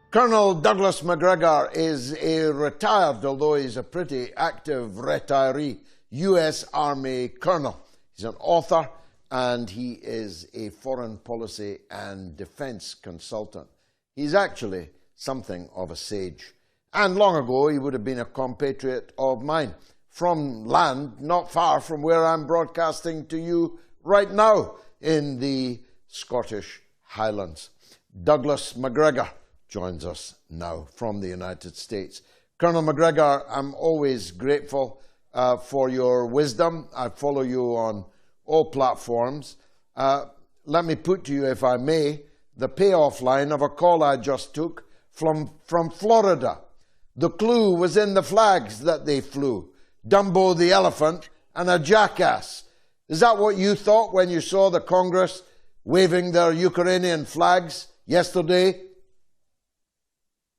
Colonel Douglas Macgregor is a retired, although he's a pretty active retiree, U.S. Army colonel. He's an author and he is a foreign policy and defense consultant. He's actually something of a sage. And long ago he would have been a compatriot of mine from land not far from where I'm broadcasting to you right now in the Scottish Highlands. Douglas Macgregor joins us now from the United States. Colonel Macgregor, I'm always grateful for your wisdom. I follow you on all platforms. Let me put to you, if I may, the payoff line of a call I just took from Florida. The clue was in the flags that they flew. Dumbo the elephant and a jackass. Is that what you thought when you saw the Congress waving their Ukrainian flags yesterday?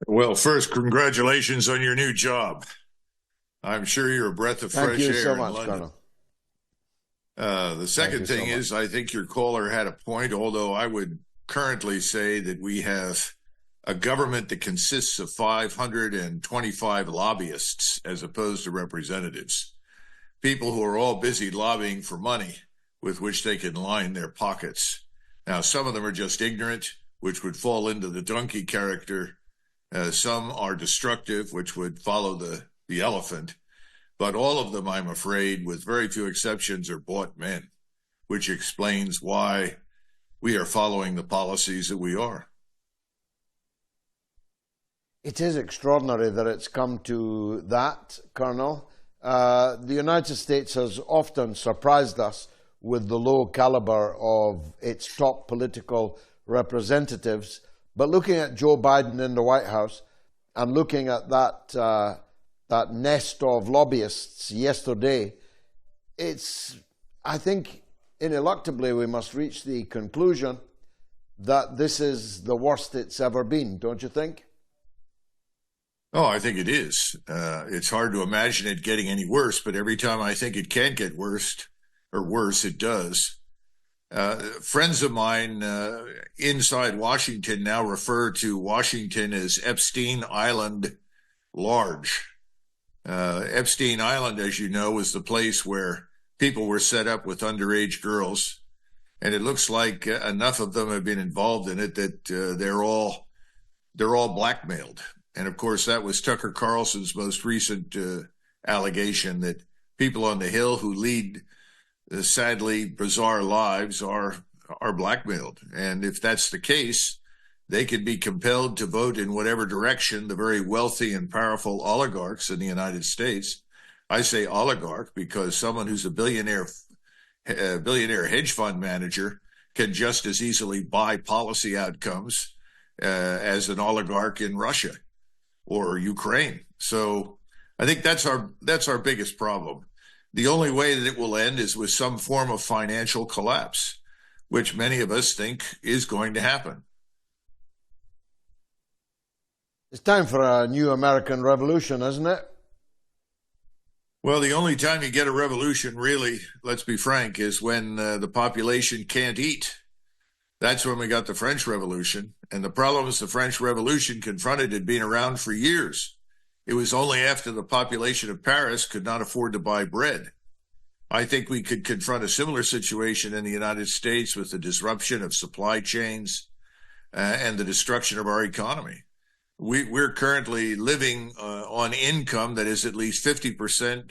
Well, first, congratulations on your new job. I'm sure you're a breath of fresh air. Thank you so in much, London. Colonel. The second thing is, I think your caller had a point, although I would currently say that we have a government that consists of 525 lobbyists as opposed to representatives, people who are all busy lobbying for money with which they can line their pockets. Now, some of them are just ignorant, which would fall into the donkey character. Some are destructive, which would follow the elephant. But all of them, I'm afraid, with very few exceptions, are bought men, which explains why we are following the policies that we are. It is extraordinary that it's come to that, Colonel. The United States has often surprised us with the low caliber of its top political representatives. But looking at Joe Biden in the White House and looking at that nest of lobbyists yesterday, I think, ineluctably we must reach the conclusion that this is the worst it's ever been, don't you think? Oh, I think it is. It's hard to imagine it getting any worse, but every time I think it can't get worse, it does. Friends of mine inside Washington now refer to Washington as Epstein Island Large. Epstein Island, as you know, was the place where people were set up with underage girls, and it looks like enough of them have been involved in it that they're all blackmailed. And of course, that was Tucker Carlson's most recent allegation, that people on the Hill who lead sadly bizarre lives are blackmailed. And if that's the case, they could be compelled to vote in whatever direction the very wealthy and powerful oligarchs in the United States. I say oligarch because someone who's a billionaire hedge fund manager can just as easily buy policy outcomes as an oligarch in Russia or Ukraine. So I think that's our biggest problem. The only way that it will end is with some form of financial collapse, which many of us think is going to happen. It's time for a new American revolution, isn't it? Well, the only time you get a revolution, really, let's be frank, is when the population can't eat. That's when we got the French Revolution. And the problems the French Revolution confronted had been around for years. It was only after the population of Paris could not afford to buy bread. I think we could confront a similar situation in the United States with the disruption of supply chains and the destruction of our economy. We're currently living on income that is at least 50%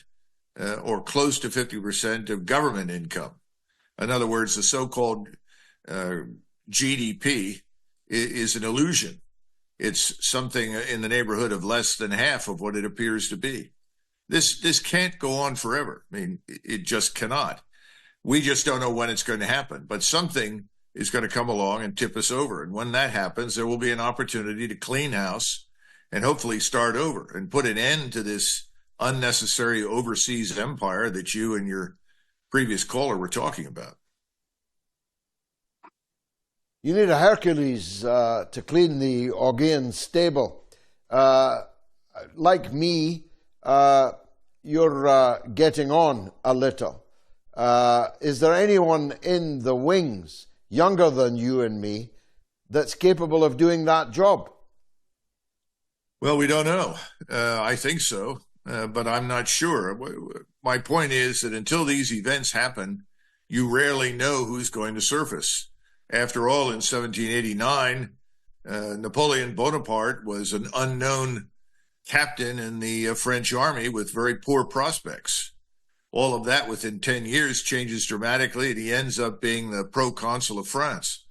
or close to 50% of government income. In other words, the so-called GDP is an illusion. It's something in the neighborhood of less than half of what it appears to be. This can't go on forever. I mean, it just cannot. We just don't know when it's going to happen, but something is going to come along and tip us over. And when that happens, there will be an opportunity to clean house and hopefully start over and put an end to this unnecessary overseas empire that you and your previous caller were talking about. You need a Hercules to clean the Augean stable. Like me, you're getting on a little. Is there anyone in the wings, younger than you and me, that's capable of doing that job? Well, we don't know. I think so, but I'm not sure. My point is that until these events happen, you rarely know who's going to surface. After all, in 1789, Napoleon Bonaparte was an unknown captain in the French army with very poor prospects. All of that within 10 years changes dramatically, and he ends up being the proconsul of France.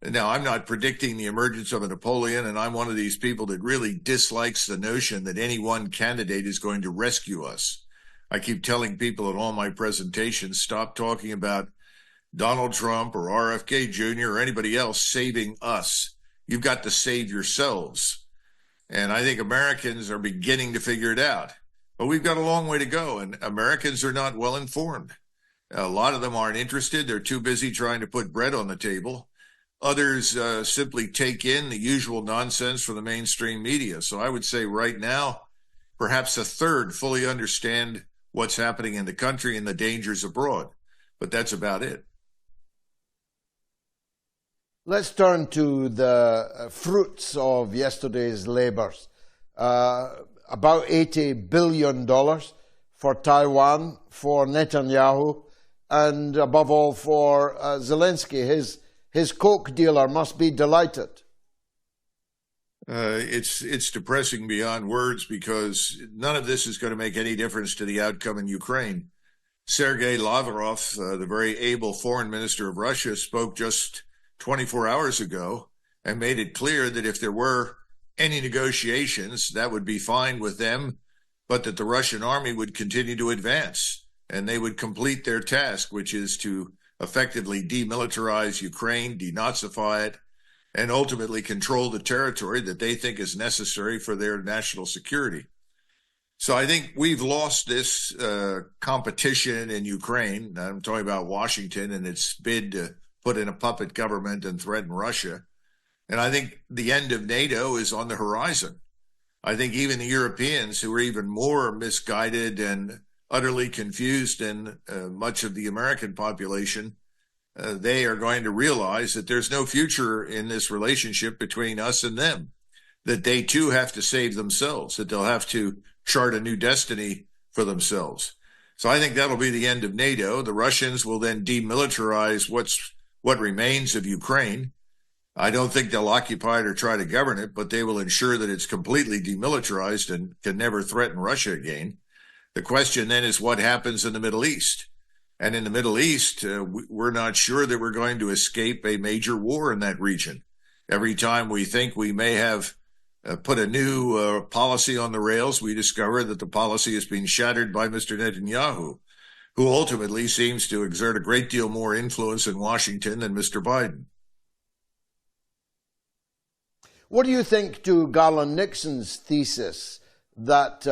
Now, I'm not predicting the emergence of a Napoleon, and I'm one of these people that really dislikes the notion that any one candidate is going to rescue us. I keep telling people at all my presentations, stop talking about Donald Trump or RFK Jr. or anybody else saving us. You've got to save yourselves. And I think Americans are beginning to figure it out. But we've got a long way to go, and Americans are not well informed. A lot of them aren't interested. They're too busy trying to put bread on the table. Others simply take in the usual nonsense from the mainstream media. So I would say right now, perhaps a third fully understand what's happening in the country and the dangers abroad. But that's about it. Let's turn to the fruits of yesterday's labors. About $80 billion for Taiwan, for Netanyahu, and above all for Zelensky. His coke dealer must be delighted. It's depressing beyond words, because none of this is going to make any difference to the outcome in Ukraine. Sergei Lavrov, the very able foreign minister of Russia, spoke just 24 hours ago and made it clear that if there were any negotiations, that would be fine with them, but that the Russian army would continue to advance and they would complete their task, which is to effectively demilitarize Ukraine, denazify it, and ultimately control the territory that they think is necessary for their national security. So I think we've lost this competition in Ukraine. I'm talking about Washington and its bid to put in a puppet government and threaten Russia. And I think the end of NATO is on the horizon. I think even the Europeans, who are even more misguided and utterly confused than much of the American population, they are going to realize that there's no future in this relationship between us and them, that they too have to save themselves, that they'll have to chart a new destiny for themselves. So I think that'll be the end of NATO. The Russians will then demilitarize what remains of Ukraine. I don't think they'll occupy it or try to govern it, but they will ensure that it's completely demilitarized and can never threaten Russia again. The question then is what happens in the Middle East. And in the Middle East, we're not sure that we're going to escape a major war in that region. Every time we think we may have put a new policy on the rails, we discover that the policy is being shattered by Mr. Netanyahu, who ultimately seems to exert a great deal more influence in Washington than Mr. Biden. What do you think to Garland Nixon's thesis that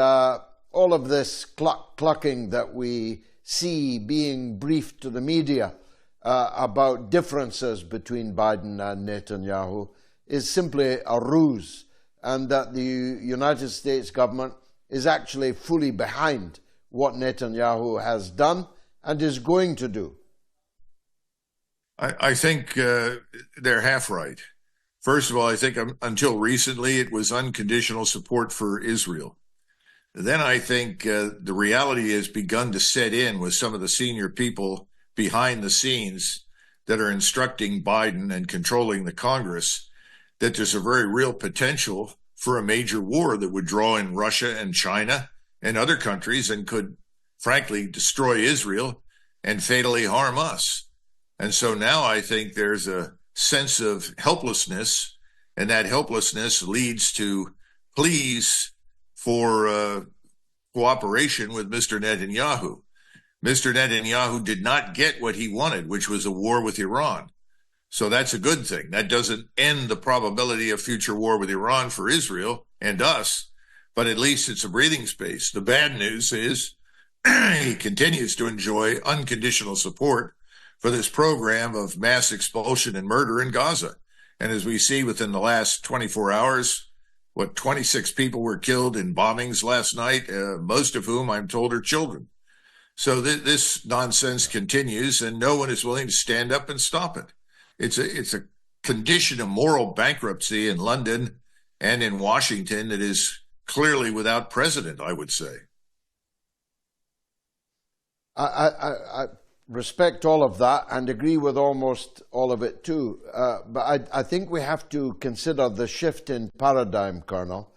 all of this clucking that we see being briefed to the media about differences between Biden and Netanyahu is simply a ruse, and that the United States government is actually fully behind what Netanyahu has done and is going to do? I think they're half right. First of all, I think until recently it was unconditional support for Israel. Then I think the reality has begun to set in with some of the senior people behind the scenes that are instructing Biden and controlling the Congress, that there's a very real potential for a major war that would draw in Russia and China and other countries and could, frankly, destroy Israel and fatally harm us. And so now I think there's a sense of helplessness, and that helplessness leads to pleas for cooperation with Mr. Netanyahu. Mr. Netanyahu did not get what he wanted, which was a war with Iran. So that's a good thing. That doesn't end the probability of future war with Iran for Israel and us, but at least it's a breathing space. The bad news is he continues to enjoy unconditional support for this program of mass expulsion and murder in Gaza. And as we see within the last 24 hours, 26 people were killed in bombings last night, most of whom I'm told are children. So this nonsense continues, and no one is willing to stand up and stop it. It's a condition of moral bankruptcy in London and in Washington that is clearly without precedent, I would say. I respect all of that and agree with almost all of it too. But I think we have to consider the shift in paradigm, Colonel.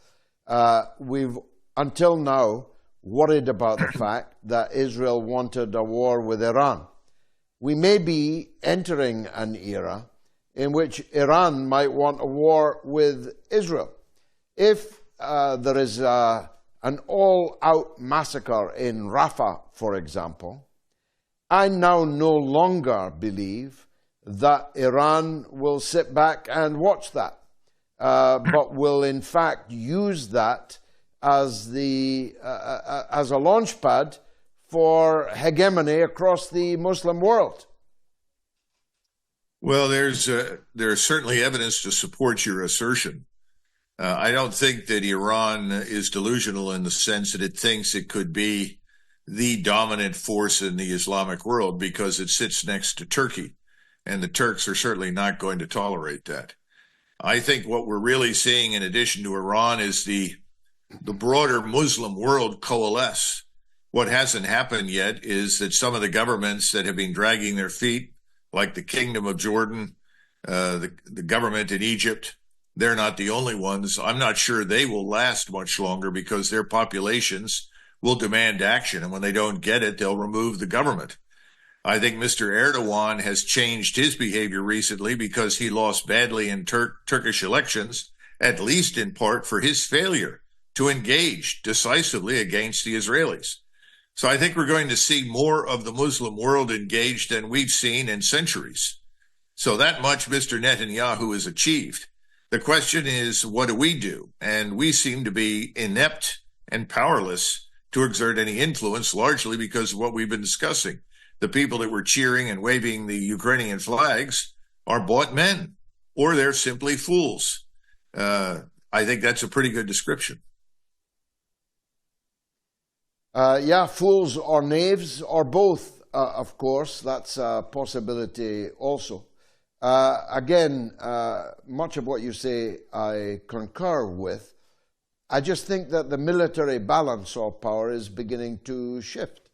We've, until now, worried about the fact that Israel wanted a war with Iran. We may be entering an era in which Iran might want a war with Israel. If there is an all-out massacre in Rafah, for example, I now no longer believe that Iran will sit back and watch that, but will in fact use that as a launch pad for hegemony across the Muslim world. Well, there's certainly evidence to support your assertion. I don't think that Iran is delusional in the sense that it thinks it could be the dominant force in the Islamic world because it sits next to Turkey, and the Turks are certainly not going to tolerate that. I think what we're really seeing in addition to Iran is the broader Muslim world coalesce. What hasn't happened yet is that some of the governments that have been dragging their feet, like the Kingdom of Jordan, the government in Egypt, they're not the only ones. I'm not sure they will last much longer because their populations will demand action. And when they don't get it, they'll remove the government. I think Mr. Erdogan has changed his behavior recently because he lost badly in Turkish elections, at least in part for his failure to engage decisively against the Israelis. So I think we're going to see more of the Muslim world engaged than we've seen in centuries. So that much Mr. Netanyahu has achieved. The question is, what do we do? And we seem to be inept and powerless to exert any influence, largely because of what we've been discussing. The people that were cheering and waving the Ukrainian flags are bought men, or they're simply fools. I think that's a pretty good description. Yeah, fools or knaves or both, of course. That's a possibility also. Again, much of what you say I concur with. I just think that the military balance of power is beginning to shift.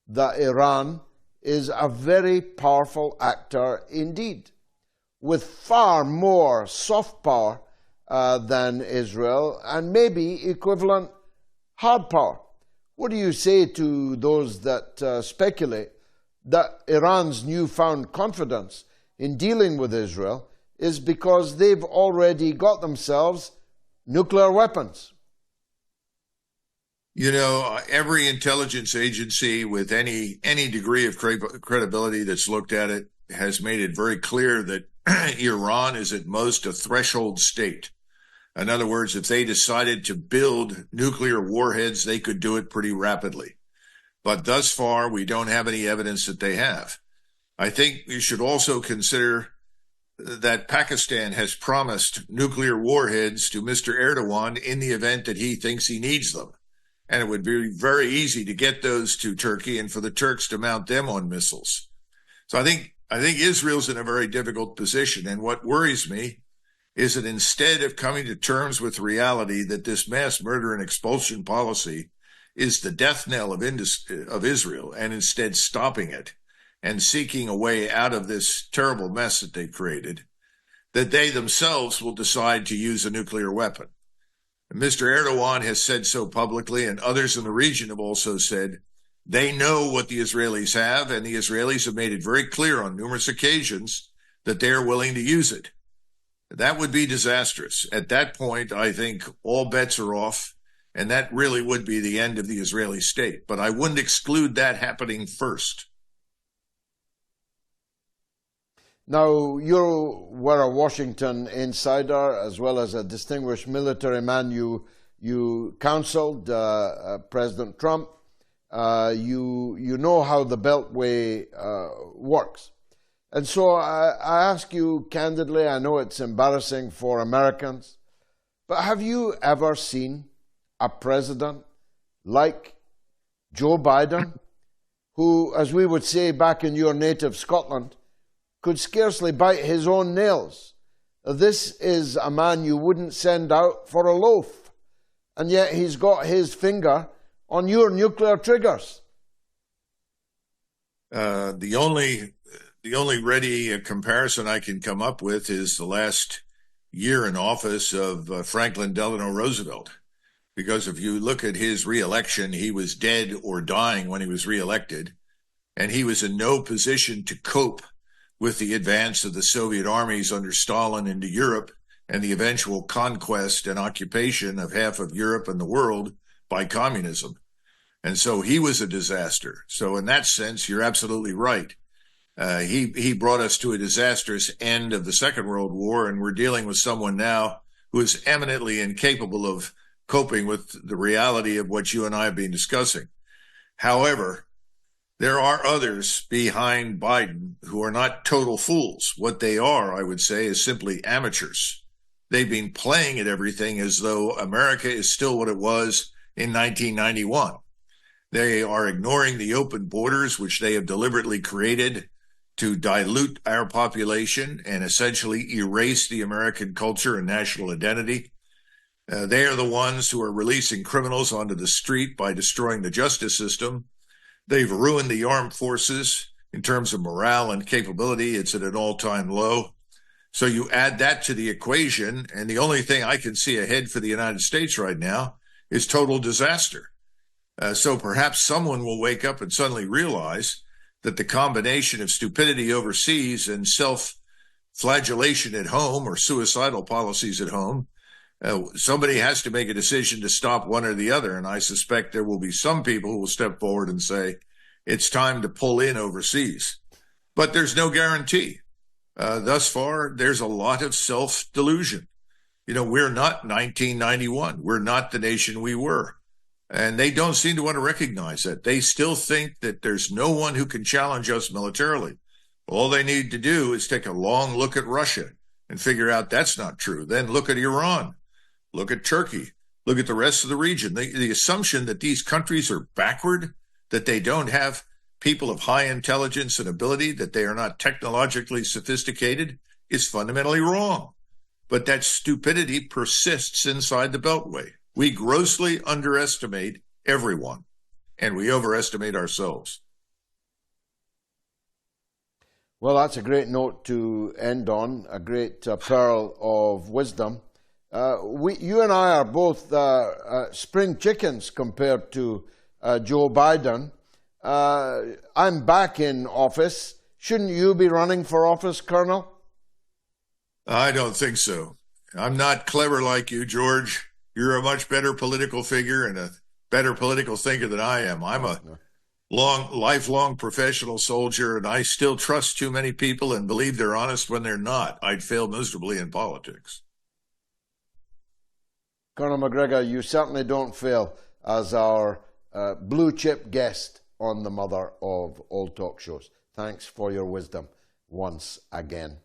That Iran is a very powerful actor indeed, with far more soft power than Israel and maybe equivalent hard power. What do you say to those that speculate that Iran's newfound confidence in dealing with Israel is because they've already got themselves nuclear weapons? You know, every intelligence agency with any degree of credibility that's looked at it has made it very clear that Iran is at most a threshold state. In other words, if they decided to build nuclear warheads, they could do it pretty rapidly. But thus far, we don't have any evidence that they have. I think you should also consider that Pakistan has promised nuclear warheads to Mr. Erdogan in the event that he thinks he needs them. And it would be very easy to get those to Turkey and for the Turks to mount them on missiles. So I think Israel's in a very difficult position. And what worries me is that instead of coming to terms with reality that this mass murder and expulsion policy is the death knell of Israel, and instead stopping it and seeking a way out of this terrible mess that they've created, that they themselves will decide to use a nuclear weapon. And Mr. Erdogan has said so publicly, and others in the region have also said they know what the Israelis have, and the Israelis have made it very clear on numerous occasions that they are willing to use it. That would be disastrous. At that point, I think all bets are off, and that really would be the end of the Israeli state. But I wouldn't exclude that happening first. Now, you were a Washington insider as well as a distinguished military man. You counseled President Trump. You know how the Beltway works. And so I ask you candidly, I know it's embarrassing for Americans, but have you ever seen a president like Joe Biden, who, as we would say back in your native Scotland, could scarcely bite his own nails, This is a man you wouldn't send out for a loaf, and yet he's got his finger on your nuclear triggers. The only ready comparison I can come up with is the last year in office of Franklin Delano Roosevelt. Because if you look at his reelection, he was dead or dying when he was reelected, and he was in no position to cope with the advance of the Soviet armies under Stalin into Europe and the eventual conquest and occupation of half of Europe and the world by communism. And so he was a disaster. So in that sense, you're absolutely right. He brought us to a disastrous end of the Second World War, and we're dealing with someone now who is eminently incapable of coping with the reality of what you and I have been discussing. However, there are others behind Biden who are not total fools. What they are, I would say, is simply amateurs. They've been playing at everything as though America is still what it was in 1991. They are ignoring the open borders, which they have deliberately created to dilute our population and essentially erase the American culture and national identity. They are the ones who are releasing criminals onto the street by destroying the justice system. They've ruined the armed forces in terms of morale and capability. It's at an all-time low. So you add that to the equation, and the only thing I can see ahead for the United States right now is total disaster. So perhaps someone will wake up and suddenly realize that the combination of stupidity overseas and self-flagellation at home or suicidal policies at home, somebody has to make a decision to stop one or the other. And I suspect there will be some people who will step forward and say, it's time to pull in overseas. But there's no guarantee. Thus far, there's a lot of self-delusion. You know, we're not 1991. We're not the nation we were. And they don't seem to want to recognize that. They still think that there's no one who can challenge us militarily. All they need to do is take a long look at Russia and figure out that's not true. Then look at Iran. Look at Turkey. Look at the rest of the region. The assumption that these countries are backward, that they don't have people of high intelligence and ability, that they are not technologically sophisticated, is fundamentally wrong. But that stupidity persists inside the Beltway. We grossly underestimate everyone, and we overestimate ourselves. Well, that's a great note to end on, a great pearl of wisdom. You and I are both spring chickens compared to Joe Biden. I'm back in office. Shouldn't you be running for office, Colonel? I don't think so. I'm not clever like you, George. You're a much better political figure and a better political thinker than I am. I'm a lifelong professional soldier, and I still trust too many people and believe they're honest when they're not. I'd fail miserably in politics. Colonel Macgregor, you certainly don't fail as our blue chip guest on the mother of all talk shows. Thanks for your wisdom once again.